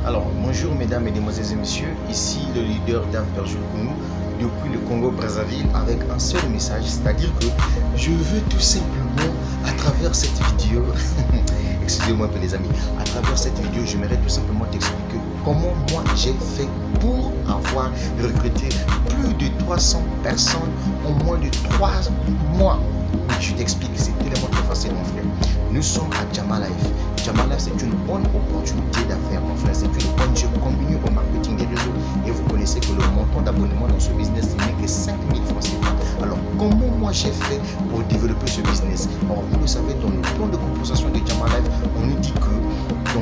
Alors, bonjour mesdames, mesdemoiselles et messieurs, ici le leader d'Amper Jules Kounou depuis le Congo-Brazzaville avec un seul message, c'est-à-dire que je veux tout simplement, à travers cette vidéo, excusez-moi un peu les amis, à travers cette vidéo, j'aimerais tout simplement t'expliquer comment moi j'ai fait pour avoir recruté plus de 300 personnes en moins de 3 mois. Oui, je t'explique, c'est tellement très facile mon frère. Nous sommes à Jama Life. Jama Life, c'est une bonne opportunité d'affaires mon frère. C'est une ONG combinée au marketing des réseaux. Et vous connaissez que le montant d'abonnement dans ce business n'est que 5 000 francs CFA. Alors, comment moi j'ai fait pour développer ce business? Alors, vous le savez, dans le plan de compensation de Jama Life, on nous dit que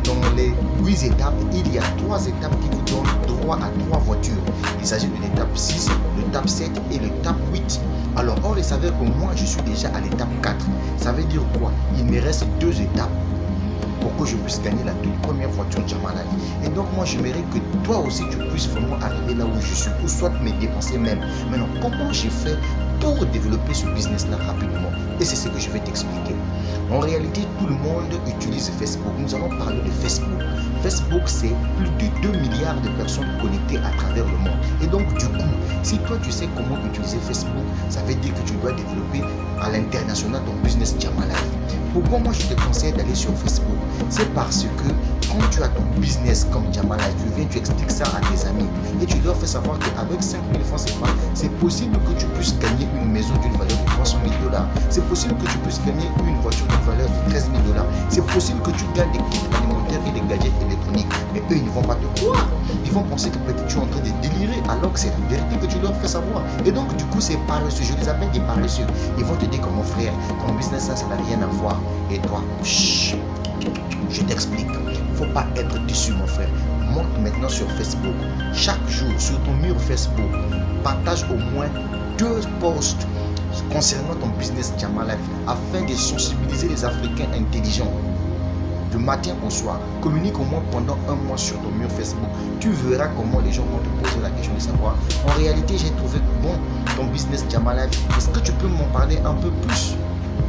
dans les 8 étapes, il y a 3 étapes qui vous donnent droit à 3 voitures. Il s'agit de l'étape 6, l'étape 7 et l'étape 8. Alors, on le savait que moi, je suis déjà à l'étape 4. Ça veut dire quoi? Il me reste 2 étapes pour que je puisse gagner la toute première voiture Jama Life. Et donc, moi, j'aimerais que toi aussi, tu puisses vraiment arriver là où je suis, ou soit me dépenser même. Maintenant, comment j'ai fait pour développer ce business-là rapidement? Et c'est ce que je vais t'expliquer. En réalité, tout le monde utilise Facebook. Nous allons parler de Facebook. Facebook, c'est plus de 2 milliards de personnes connectées à travers le monde. Et donc, du coup, si toi, tu sais comment utiliser Facebook, ça veut dire que tu dois développer à l'international ton business Jama Life. Pourquoi moi, je te conseille d'aller sur Facebook? C'est parce que quand tu as ton business comme Jama Life, tu viens, tu expliques ça à tes amis et tu leur fais savoir qu'avec 5 000 francs CFA, c'est possible que tu puisses gagner une maison d'une valeur de 300 000 $. C'est possible que tu puisses gagner une voiture d'une valeur de 13 000 $. C'est possible que tu gagnes des kits alimentaires et des gadgets électroniques. Mais eux, ils ne vont pas te croire. Ils vont penser que peut-être tu es en train de délirer alors que c'est la vérité que tu leur fais savoir. Et donc, du coup, c'est paresseux. Je les appelle des paresseux. Ils vont te dire que mon frère, ton business, ça n'a rien à voir. Et toi, chut, je t'explique. Il ne faut pas être déçu, mon frère. Monte maintenant sur Facebook. Chaque jour, sur ton mur Facebook, partage au moins 2 posts concernant ton business Jama Life afin de sensibiliser les Africains intelligents. Du matin au soir, communique au moins pendant 1 mois sur ton mur Facebook. Tu verras comment les gens vont te poser la question de savoir. En réalité, j'ai trouvé bon ton business Jama Life. Est-ce que tu peux m'en parler un peu plus?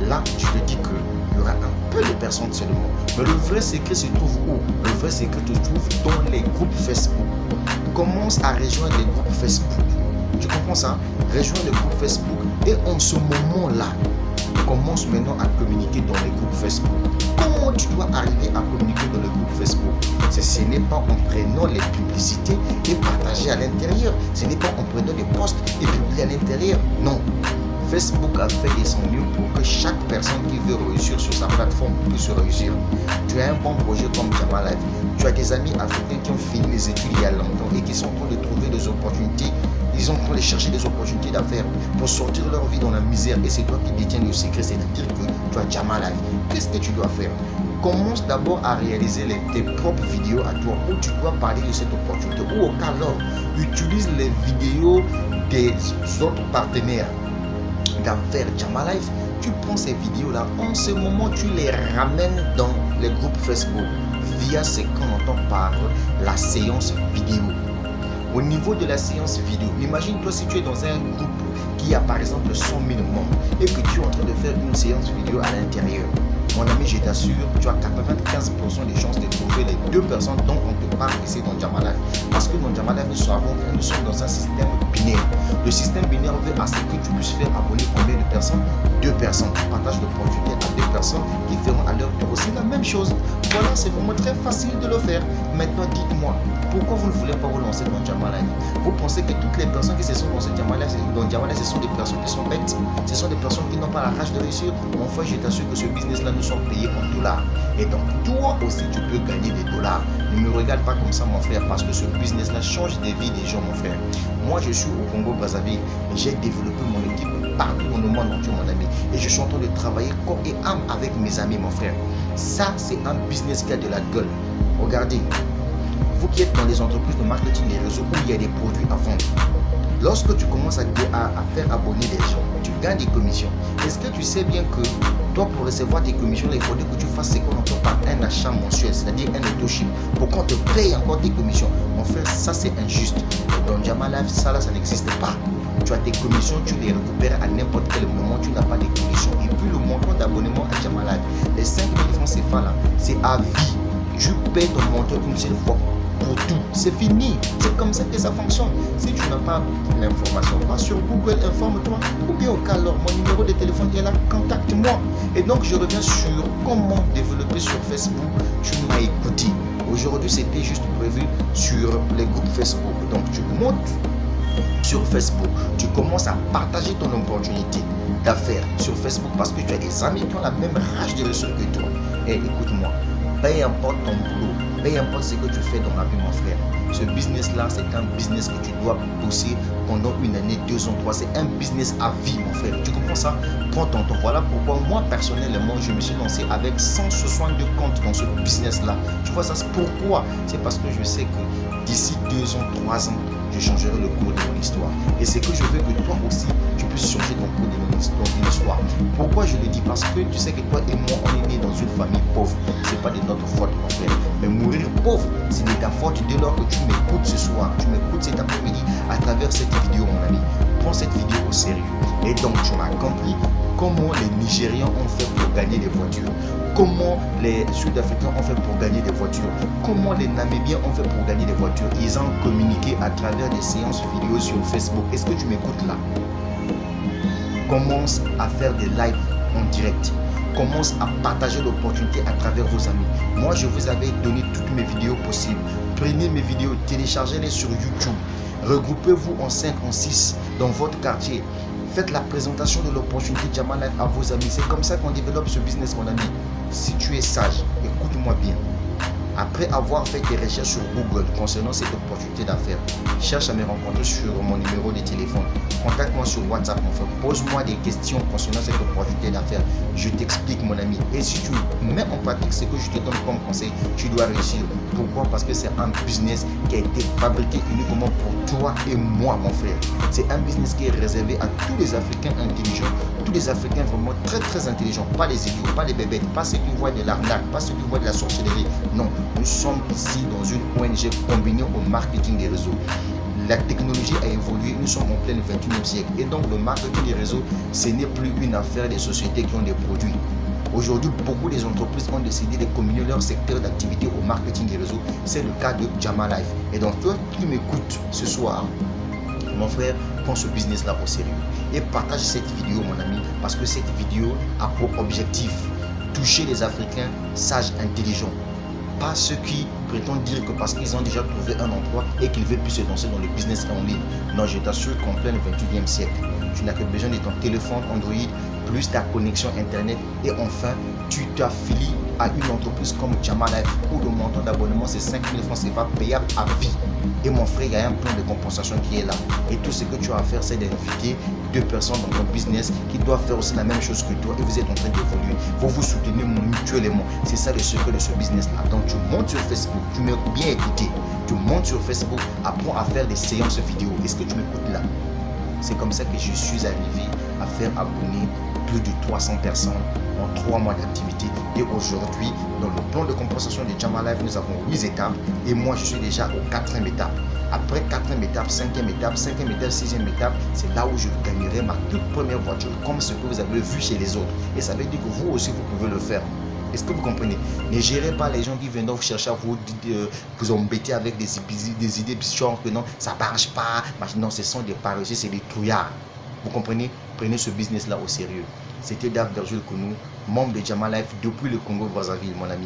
Là, je te dis qu'il y aura un peu de personnes seulement. Mais le vrai secret se trouve où? Le vrai secret se trouve dans les groupes Facebook. Commence à rejoindre les groupes Facebook. Tu comprends ça? Rejoins le groupe Facebook et en ce moment-là, commence maintenant à communiquer dans les groupes Facebook. Comment tu dois arriver à communiquer dans le groupe Facebook? Ce n'est pas en prenant les publicités et partager à l'intérieur. Ce n'est pas en prenant des posts et publier à l'intérieur. Non. Facebook a fait de son mieux pour que chaque personne qui veut réussir sur sa plateforme puisse réussir. Tu as un bon projet comme Jama Life. Tu as des amis africains qui ont fini les études il y a longtemps et qui sont en train de trouver des opportunités. Ils sont en train de chercher des opportunités d'affaires pour sortir de leur vie dans la misère. Et c'est toi qui détiens le secret, c'est-à-dire que tu as Jama Life. Qu'est-ce que tu dois faire? Commence d'abord à réaliser tes propres vidéos à toi où tu dois parler de cette opportunité. Ou au cas là, utilise les vidéos des autres partenaires d'affaires Jama Life. Tu prends ces vidéos là, en ce moment tu les ramènes dans les groupes Facebook via ce qu'on entend par la séance vidéo. Au niveau de la séance vidéo, imagine-toi si tu es dans un groupe qui a par exemple 100 000 membres et que tu es en train de faire une séance vidéo à l'intérieur. Mon ami, je t'assure, tu as 95% de chances de trouver les 2 personnes dont on te parle ici dans Jama Life. Parce que dans Jama Life, nous sommes dans un système binaire. Le système binaire veut à ce que tu puisses faire abonner combien de personnes? 2 personnes. Tu partages l'opportunité à 2 personnes qui feront à leur tour aussi la même chose. Voilà, c'est vraiment très facile de le faire. Maintenant, dites-moi, pourquoi vous ne voulez pas vous lancer dans Jama Life? Vous pensez que toutes les personnes qui se sont lancées dans Jama Life, ce sont des personnes qui sont bêtes? Ce sont des personnes qui n'ont pas la rage de réussir? Mon frère, je t'assure que ce business-là, nous sommes payés en dollars. Et donc, toi aussi, tu peux gagner des dollars. Ne me regarde pas comme ça, mon frère, parce que ce business-là change des vies des gens, mon frère. Moi, je suis au Congo-Brazzaville. J'ai développé mon équipe partout dans le monde entier, mon ami. Et je suis en train de travailler corps et âme avec mes amis, mon frère. Ça, c'est un business qui a de la gueule. Regardez, vous qui êtes dans les entreprises de marketing des réseaux où il y a des produits à vendre, lorsque tu commences à faire abonner des gens, tu gagnes des commissions. Est-ce que tu sais bien que toi, pour recevoir tes commissions, il faudrait que tu fasses ce qu'on entend par un achat mensuel, c'est-à-dire un auto-ship, pour qu'on te paye encore tes commissions? Mon frère, ça c'est injuste. Dans Jama Life, ça n'existe pas. Tu as tes commissions, tu les récupères à n'importe quel moment, tu n'as pas de commissions. Et puis le montant d'abonnement à Jama Life, les 5 000 francs CFA là, c'est à vie. tu payes ton montant une seule fois pour tout. C'est fini. C'est comme ça que ça fonctionne. Si tu n'as pas l'information, va sur Google, informe-toi. Ou bien au cas, alors, mon numéro de téléphone est là, contacte-moi. Et donc, je reviens sur comment développer sur Facebook. Tu m'as écouté. Aujourd'hui, c'était juste prévu sur les groupes Facebook. Donc, tu montes sur Facebook. Tu commences à partager ton opportunité d'affaires sur Facebook parce que tu as des amis qui ont la même rage de réussir que toi. Et écoute-moi, peu importe ton boulot, peu importe ce que tu fais dans la vie, mon frère, ce business-là, c'est un business que tu dois bosser pendant une année, 2 ans, 3. C'est un business à vie, mon frère. Tu comprends ça? Prends ton temps. Voilà pourquoi moi, personnellement, je me suis lancé avec 162 comptes dans ce business-là. Tu vois ça? Pourquoi? C'est parce que je sais que d'ici 2 ans, 3 ans, je changerai le cours de mon histoire. Et c'est que je veux que toi aussi, tu puisses changer ton cours de ton histoire. Pourquoi je le dis? Parce que tu sais que toi et moi, on est nés dans une famille pauvre. Ce n'est pas de notre faute, mon frère. Mais mourir pauvre, c'est de ta faute dès lors que tu m'écoutes ce soir. Tu m'écoutes cet après-midi à travers cette vidéo, mon ami. Prends cette vidéo au sérieux. Et donc, tu m'as compris comment les Nigérians ont fait pour gagner des voitures. Comment les Sud-Africains ont fait pour gagner des voitures. Comment les Namibiens ont fait pour gagner des voitures. Ils ont communiqué à travers des séances vidéo sur Facebook. Est-ce que tu m'écoutes là? Commence à faire des lives en direct. Commence à partager l'opportunité à travers vos amis. Moi, je vous avais donné toutes mes vidéos possibles. Prenez mes vidéos, téléchargez-les sur YouTube. Regroupez-vous en 5, en 6 dans votre quartier. Faites la présentation de l'opportunité Jama Life à vos amis. C'est comme ça qu'on développe ce business, mon ami. Si tu es sage, écoute-moi bien. Après avoir fait des recherches sur Google concernant cette opportunité d'affaires, cherche à me rencontrer sur mon numéro de téléphone. Contacte-moi sur WhatsApp, mon frère. Pose-moi des questions concernant cette opportunité d'affaires. Je t'explique, mon ami. Et si tu mets en pratique ce que je te donne comme conseil, tu dois réussir. Pourquoi? Parce que c'est un business qui a été fabriqué uniquement pour toi et moi, mon frère. C'est un business qui est réservé à tous les Africains intelligents, tous les Africains vraiment très très intelligents, pas les idiots, pas les bébêtes, pas ceux qui voient de l'arnaque, pas ceux qui voient de la sorcellerie. Non, nous sommes ici dans une ONG combinée au marketing des réseaux. La technologie a évolué, nous sommes en plein 21e siècle. Et donc le marketing des réseaux, ce n'est plus une affaire des sociétés qui ont des produits. Aujourd'hui, beaucoup des entreprises ont décidé de combiner leur secteur d'activité au marketing des réseaux. C'est le cas de Jama Life. Et donc toi qui m'écoutes ce soir, mon frère, prends ce business-là au sérieux. Et partage cette vidéo, mon ami, parce que cette vidéo a pour objectif toucher les Africains sages, intelligents. Pas ceux qui prétendent dire que parce qu'ils ont déjà trouvé un emploi et qu'ils veulent plus se lancer dans le business en ligne. Non, je t'assure qu'en plein 21e siècle, tu n'as que besoin de ton téléphone Android, plus ta connexion Internet et enfin, tu t'affilies à une entreprise comme Jama Life où le montant d'abonnement c'est 5 000 francs, c'est pas payable à vie. Et mon frère, il y a un plan de compensation qui est là. Et tout ce que tu as à faire, c'est d'inviter 2 personnes dans ton business qui doivent faire aussi la même chose que toi et vous êtes en train d'évoluer. Vous vous soutenez mutuellement. C'est ça le secret de ce business-là. Donc tu montes sur Facebook, tu m'écoutes bien écouter. Tu montes sur Facebook, apprends à faire des séances vidéo. Est-ce que tu m'écoutes là? C'est comme ça que je suis arrivé à faire abonner plus de 300 personnes en 3 mois d'activité. Et aujourd'hui, dans le plan de compensation de Jama Life, nous avons 8 étapes. Et moi, je suis déjà au 4e étape. Après 4e étape, 5e étape, 5e étape, 6e étape, c'est là où je gagnerai ma toute première voiture, comme ce que vous avez vu chez les autres. Et ça veut dire que vous aussi, vous pouvez le faire. Est-ce que vous comprenez? Ne gérez pas les gens qui viennent vous chercher à vous embêter avec des idées bizarres que non, ça ne marche pas. Non, ce sont des paresseux, c'est des trouillards. Vous comprenez? Prenez ce business-là au sérieux. C'était Dave Berjules Kounou, membre de Jama Life depuis le Congo-Brazzaville, mon ami.